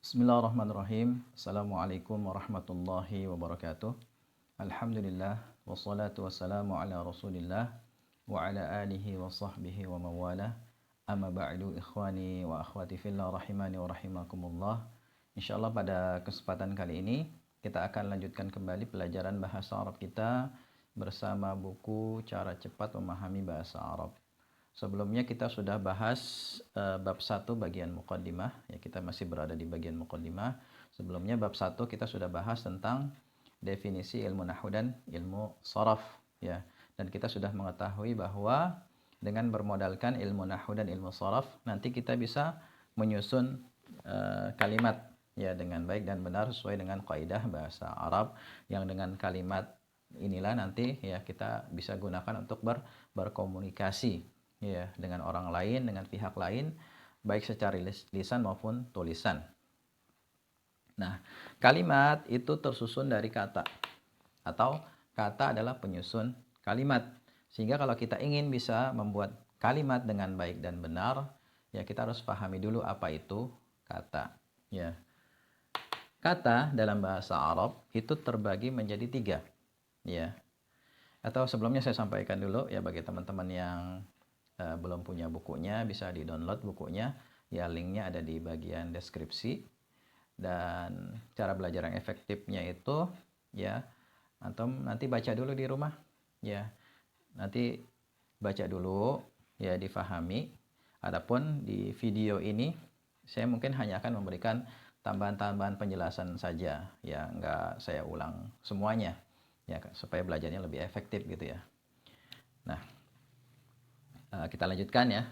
Bismillahirrahmanirrahim. Assalamualaikum warahmatullahi wabarakatuh. Alhamdulillah wassalatu wassalamu ala Rasulillah wa ala alihi wa sahbihi wa mawala. Amma ba'du ikhwani wa akhwati fillah rahimani wa rahimakumullah. Insyaallah pada kesempatan kali ini kita akan lanjutkan kembali pelajaran bahasa Arab kita bersama buku Cara Cepat Memahami Bahasa Arab. Sebelumnya kita sudah bahas bab 1 bagian muqaddimah, ya kita masih berada di bagian muqaddimah. Sebelumnya bab 1 kita sudah bahas tentang definisi ilmu nahwu dan ilmu sharaf, ya. Dan kita sudah mengetahui bahwa dengan bermodalkan ilmu nahwu dan ilmu sharaf, nanti kita bisa menyusun kalimat ya dengan baik dan benar sesuai dengan kaidah bahasa Arab, yang dengan kalimat inilah nanti ya kita bisa gunakan untuk berkomunikasi ya dengan orang lain, dengan pihak lain, baik secara lisan maupun tulisan. Nah, kalimat itu tersusun dari kata, atau kata adalah penyusun kalimat. Sehingga kalau kita ingin bisa membuat kalimat dengan baik dan benar, ya kita harus pahami dulu apa itu kata. Ya, kata dalam bahasa Arab itu terbagi menjadi 3. Ya, atau sebelumnya saya sampaikan dulu ya bagi teman-teman yang belum punya bukunya, bisa di-download bukunya. Ya, linknya ada di bagian deskripsi. Dan cara belajar yang efektifnya itu ya antum nanti baca dulu di rumah. Ya, nanti baca dulu ya, difahami. Adapun di video ini saya mungkin hanya akan memberikan tambahan-tambahan penjelasan saja, ya nggak saya ulang semuanya ya supaya belajarnya lebih efektif gitu ya. Nah, kita lanjutkan ya.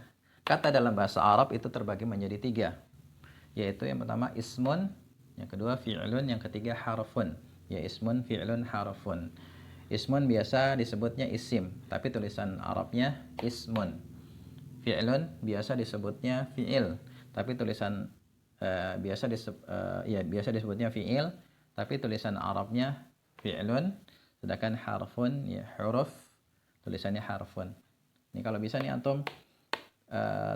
Kata dalam bahasa Arab itu terbagi menjadi 3, yaitu yang pertama ismun, yang kedua fi'lun, yang ketiga harfun. Ya, ismun, fi'lun, harfun. Ismun biasa disebutnya isim, tapi tulisan Arabnya ismun. Fi'lun biasa disebutnya fi'il, tapi tulisan biasa disebutnya fi'il, tapi tulisan Arabnya fi'lun. Sedangkan harfun ya huruf, tulisannya harfun. Ini kalau bisa nih antum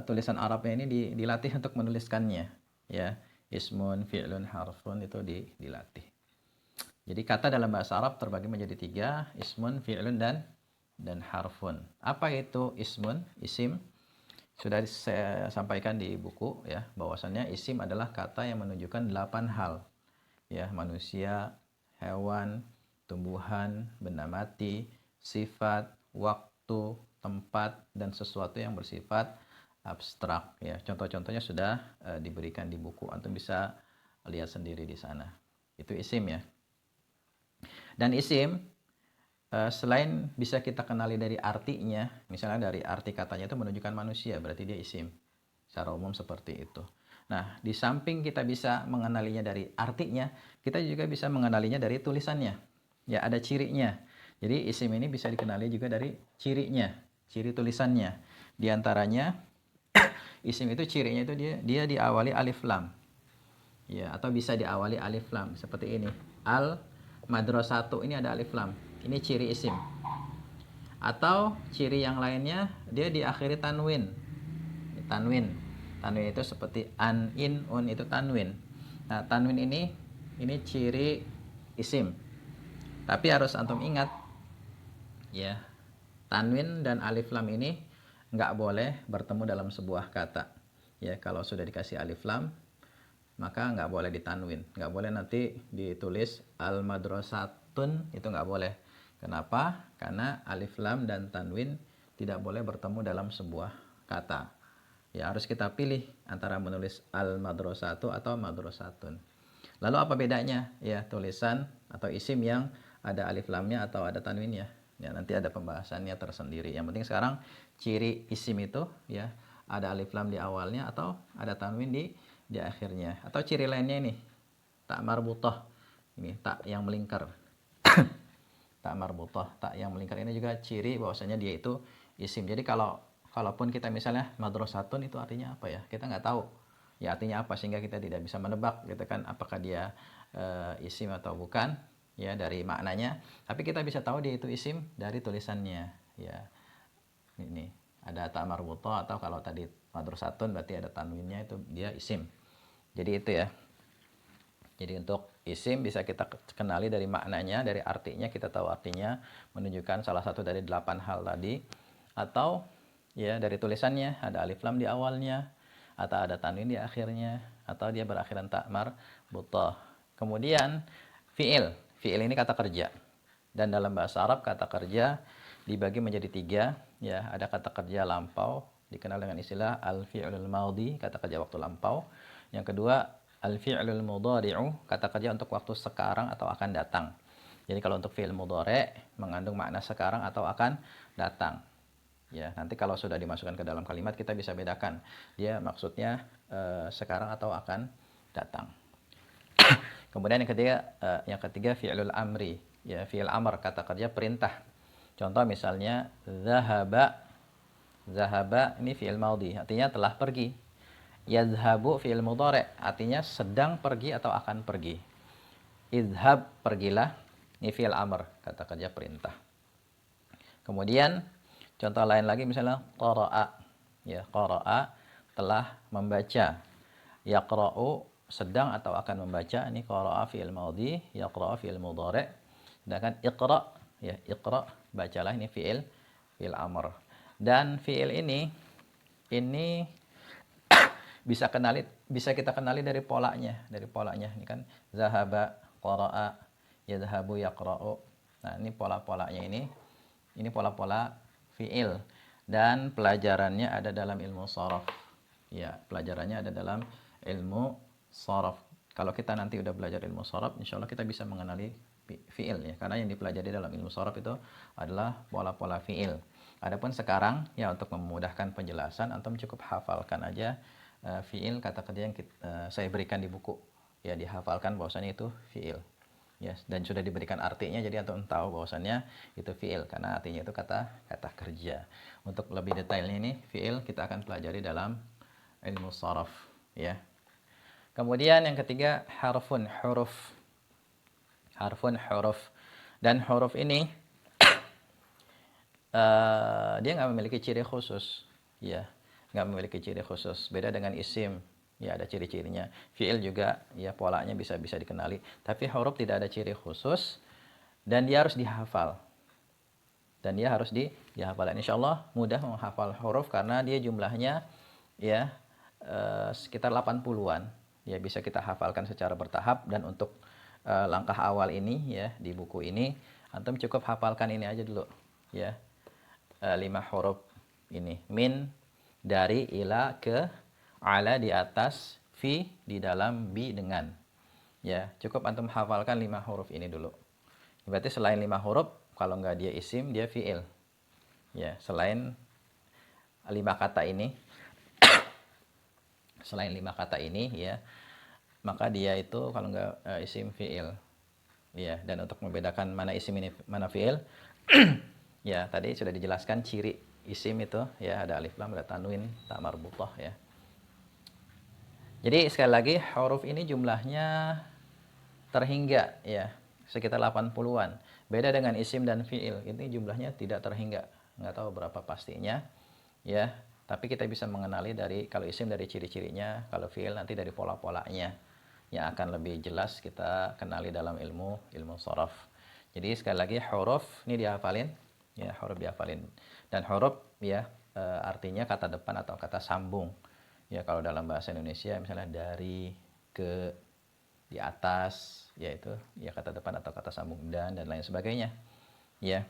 tulisan Arabnya ini dilatih untuk menuliskannya ya. Ismun, fi'lun, harfun itu dilatih. Jadi kata dalam bahasa Arab terbagi menjadi 3, ismun, fi'lun dan harfun. Apa itu ismun? Isim sudah saya sampaikan di buku ya, bahwasannya isim adalah kata yang menunjukkan 8 hal. Ya, manusia, hewan, tumbuhan, benda mati, sifat, waktu, tempat, dan sesuatu yang bersifat abstrak ya. Contoh-contohnya sudah diberikan di buku, antum bisa lihat sendiri di sana. Itu isim ya. Dan isim selain bisa kita kenali dari artinya, misalnya dari arti katanya itu menunjukkan manusia, berarti dia isim. Secara umum seperti itu. Nah, di samping kita bisa mengenalinya dari artinya, kita juga bisa mengenalinya dari tulisannya. Ya, ada cirinya. Jadi isim ini bisa dikenali juga dari cirinya, ciri tulisannya. Di antaranya isim itu cirinya itu dia diawali alif lam. Ya, atau bisa diawali alif lam seperti ini. Al madrasatu ini ada alif lam. Ini ciri isim. Atau ciri yang lainnya dia diakhiri tanwin. Tanwin. Tanwin itu seperti an, in, un itu tanwin. Nah, tanwin ini ciri isim. Tapi harus antum ingat ya, tanwin dan alif lam ini nggak boleh bertemu dalam sebuah kata. Ya, kalau sudah dikasih alif lam maka nggak boleh ditanwin, nggak boleh nanti ditulis al madrasatun, itu nggak boleh. Kenapa? Karena alif lam dan tanwin tidak boleh bertemu dalam sebuah kata. Ya, harus kita pilih antara menulis al madrasatu atau madrasatun. Lalu apa bedanya ya tulisan atau isim yang ada alif lamnya atau ada tanwinnya? Ya, nanti ada pembahasannya tersendiri. Yang penting sekarang ciri isim itu ya ada alif lam di awalnya atau ada tanwin di akhirnya. Atau ciri lainnya ini, tak marbutah. Ini tak yang melingkar. Tak marbutah, tak yang melingkar ini juga ciri bahwasanya dia itu isim. Jadi kalaupun kita misalnya madrasatun itu artinya apa ya? Kita nggak tahu. Ya artinya apa, sehingga kita tidak bisa menebak gitu kan apakah dia isim atau bukan ya dari maknanya. Tapi kita bisa tahu dia itu isim dari tulisannya ya. Ini ada ta marbutah, atau kalau tadi madrasatun berarti ada tanwinnya, itu dia isim. Jadi itu ya. Jadi untuk isim bisa kita kenali dari maknanya, dari artinya, kita tahu artinya, menunjukkan salah satu dari 8 hal tadi. Atau ya dari tulisannya, ada alif lam di awalnya, atau ada tanwin di akhirnya, atau dia berakhiran ta marbutah. Kemudian fi'il. Fi'il ini kata kerja. Dan dalam bahasa Arab kata kerja dibagi menjadi 3. Ya, ada kata kerja lampau, dikenal dengan istilah al-fi'lul madhi, kata kerja waktu lampau. Yang kedua, al-fi'lul mudhari'u, kata kerja untuk waktu sekarang atau akan datang. Jadi kalau untuk fi'il mudhari' mengandung makna sekarang atau akan datang. Ya, nanti kalau sudah dimasukkan ke dalam kalimat kita bisa bedakan dia maksudnya sekarang atau akan datang. Kemudian yang ketiga fi'lul amri. Ya, fi'il amr, kata kerja perintah. Contoh misalnya zahaba. Zahaba ini fi'il madhi, artinya telah pergi. Yadhhabu fi'il mudhari', artinya sedang pergi atau akan pergi. Idhab, pergilah, ini fi'il amr, kata kerja perintah. Kemudian contoh lain lagi misalnya qara'a. Ya, qara'a telah membaca. Yaqra'u sedang atau akan membaca, ini qara'a fi'il madhi, yaqra'u fi'il mudhari'. Sedangkan iqra', ya iqra', bacalah, ini fi'il amr. Dan fi'il ini bisa kita kenali dari polanya, Ini kan zahaba, qara'a, yadhhabu, yaqra'u. Nah, ini pola-polanya ini pola-pola fi'il, dan pelajarannya ada dalam ilmu sharaf. Ya, pelajarannya ada dalam ilmu sharaf. Kalau kita nanti udah belajar ilmu sharaf, insyaallah kita bisa mengenali fi'il ya, karena yang dipelajari dalam ilmu sharaf itu adalah pola-pola fi'il. Adapun sekarang ya, untuk memudahkan penjelasan, antum cukup hafalkan aja fi'il, kata kerja yang saya berikan di buku. Ya, dihafalkan bahwasannya itu fi'il. Ya, dan sudah diberikan artinya, jadi antum tahu bahwasannya itu fi'il karena artinya itu kata kerja. Untuk lebih detailnya ini fi'il kita akan pelajari dalam ilmu sharaf ya. Kemudian yang ketiga harfun, huruf. Harfun, huruf. Dan huruf ini dia nggak memiliki ciri khusus, ya, nggak memiliki ciri khusus. Beda dengan isim, ya ada ciri-cirinya. Fi'il juga, ya polanya bisa dikenali. Tapi huruf tidak ada ciri khusus dan dia harus dihafal. Dihafal. Dan insya Allah mudah menghafal huruf karena dia jumlahnya ya sekitar 80-an. Ya, bisa kita hafalkan secara bertahap. Dan untuk langkah awal ini ya, di buku ini antum cukup hafalkan ini aja dulu ya. 5 huruf ini, min, dari, ila, ke, ala di atas, fi di dalam, bi dengan. Ya, cukup antum hafalkan 5 huruf ini dulu. Berarti selain 5 huruf, kalau nggak dia isim, dia fi'il. Ya, selain 5 kata ini, ya, maka dia itu kalau nggak isim, fi'il. Ya, dan untuk membedakan mana isim ini, mana fi'il, ya, tadi sudah dijelaskan ciri isim itu, ya, ada alif lam, ada tanwin, ta marbutah ya. Jadi sekali lagi huruf ini jumlahnya terhingga ya, sekitar 80-an. Beda dengan isim dan fi'il, ini jumlahnya tidak terhingga. Nggak tahu berapa pastinya ya, tapi kita bisa mengenali dari, kalau isim dari ciri-cirinya, kalau fi'il nanti dari pola-polanya yang akan lebih jelas kita kenali dalam ilmu sharaf. Jadi sekali lagi huruf ini dihafalin. Ya, huruf dihafalin. Dan huruf ya artinya kata depan atau kata sambung. Ya, kalau dalam bahasa Indonesia misalnya dari, ke, di atas, yaitu ya kata depan atau kata sambung, dan lain sebagainya. Ya.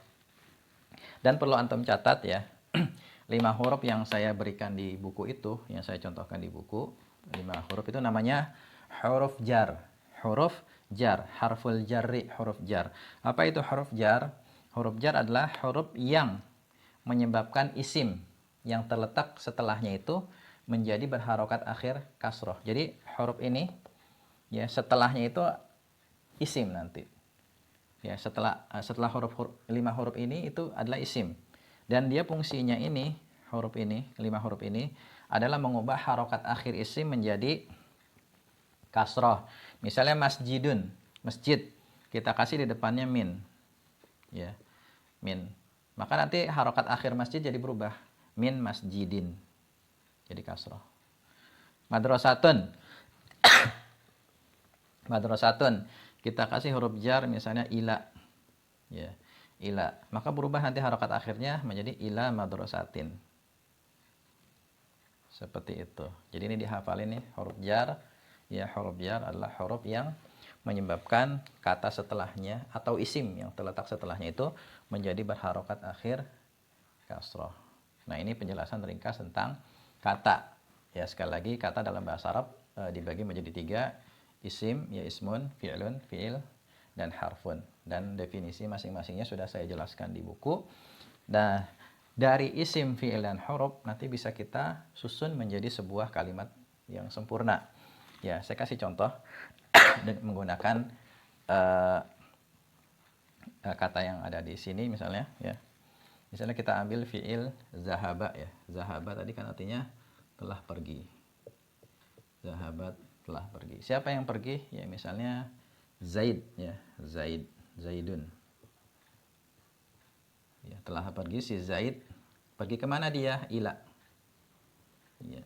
Dan perlu antum catat ya, 5 huruf yang saya berikan di buku itu, yang saya contohkan di buku, 5 huruf itu namanya huruf jar. Huruf jar, harful jarri, huruf jar. Apa itu huruf jar? Huruf jar adalah huruf yang menyebabkan isim yang terletak setelahnya itu menjadi berharokat akhir kasroh. Jadi huruf ini ya setelahnya itu isim nanti. Ya, setelah 5 huruf ini itu adalah isim. Dan dia fungsinya ini, 5 huruf ini adalah mengubah harokat akhir isim menjadi kasroh. Misalnya masjidun, masjid, kita kasih di depannya min. Ya. Min. Maka nanti harokat akhir masjid jadi berubah. Min masjidin. Jadi kasroh. Madrasatun. Madrasatun. Kita kasih huruf jar misalnya ila. Ya. Ila. Maka berubah nanti harokat akhirnya menjadi ila madrasatin. Seperti itu. Jadi ini dihafalin nih huruf jar. Ya, huruf jar adalah huruf yang menyebabkan kata setelahnya atau isim yang terletak setelahnya itu menjadi berharokat akhir kasroh. Nah, ini penjelasan ringkas tentang kata. Ya, sekali lagi kata dalam bahasa Arab dibagi menjadi 3, isim, ya ismun, fi'lun, fi'il, dan harfun. Dan definisi masing-masingnya sudah saya jelaskan di buku. Nah, dari isim, fi'il, dan huruf nanti bisa kita susun menjadi sebuah kalimat yang sempurna. Ya, saya kasih contoh menggunakan kata yang ada di sini misalnya ya. Misalnya kita ambil fi'il zahaba ya. Zahaba tadi kan artinya telah pergi. Zahabat telah pergi. Siapa yang pergi? Ya misalnya Zaid ya. Zaid, Zaidun. Ya, telah pergi si Zaid. Pergi kemana dia? Ila. Ya.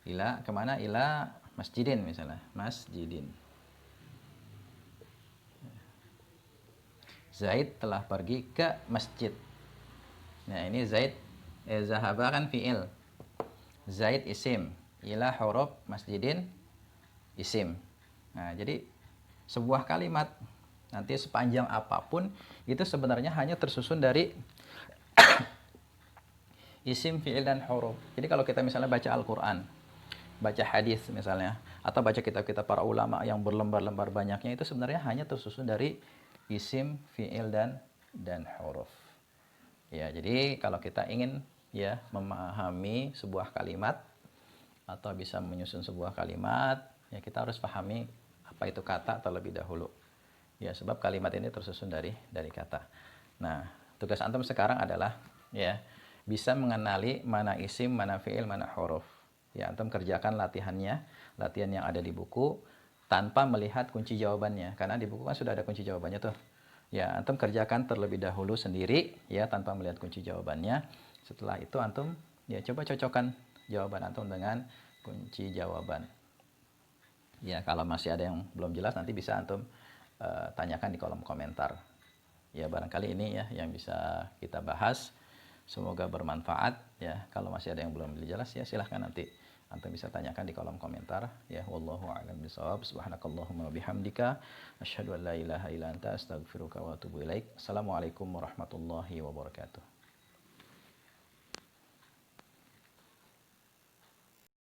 Ila kemana? Ila masjidin misalnya. Masjidin. Zaid telah pergi ke masjid. Nah, ini Zaid zahaba kan fi'il. Zaid isim. Ila huruf, masjidin isim. Nah, jadi sebuah kalimat nanti sepanjang apapun itu sebenarnya hanya tersusun dari isim, fi'il, dan huruf. Jadi kalau kita misalnya baca Al-Quran, baca hadis misalnya, atau baca kitab-kitab para ulama yang berlembar-lembar banyaknya, itu sebenarnya hanya tersusun dari isim, fi'il, dan huruf. Ya, jadi kalau kita ingin ya memahami sebuah kalimat atau bisa menyusun sebuah kalimat, ya kita harus pahami apa itu kata terlebih dahulu. Ya, sebab kalimat ini tersusun dari kata. Nah, tugas antum sekarang adalah ya bisa mengenali mana isim, mana fiil, mana huruf. Ya, antum kerjakan latihan yang ada di buku tanpa melihat kunci jawabannya, karena di buku kan sudah ada kunci jawabannya tuh. Ya, antum kerjakan terlebih dahulu sendiri ya tanpa melihat kunci jawabannya. Setelah itu antum ya coba cocokkan jawaban antum dengan kunci jawaban. Ya, kalau masih ada yang belum jelas nanti bisa antum tanyakan di kolom komentar. Ya, barangkali ini ya yang bisa kita bahas. Semoga bermanfaat ya. Kalau masih ada yang belum jelas ya silahkan nanti antum bisa tanyakan di kolom komentar ya. Wallahu a'lam bishawab. Subhanakallahumma bihamdika asyhadu an la ilaha illa anta astaghfiruka wa atubu ilaik. Assalamualaikum warahmatullahi wabarakatuh.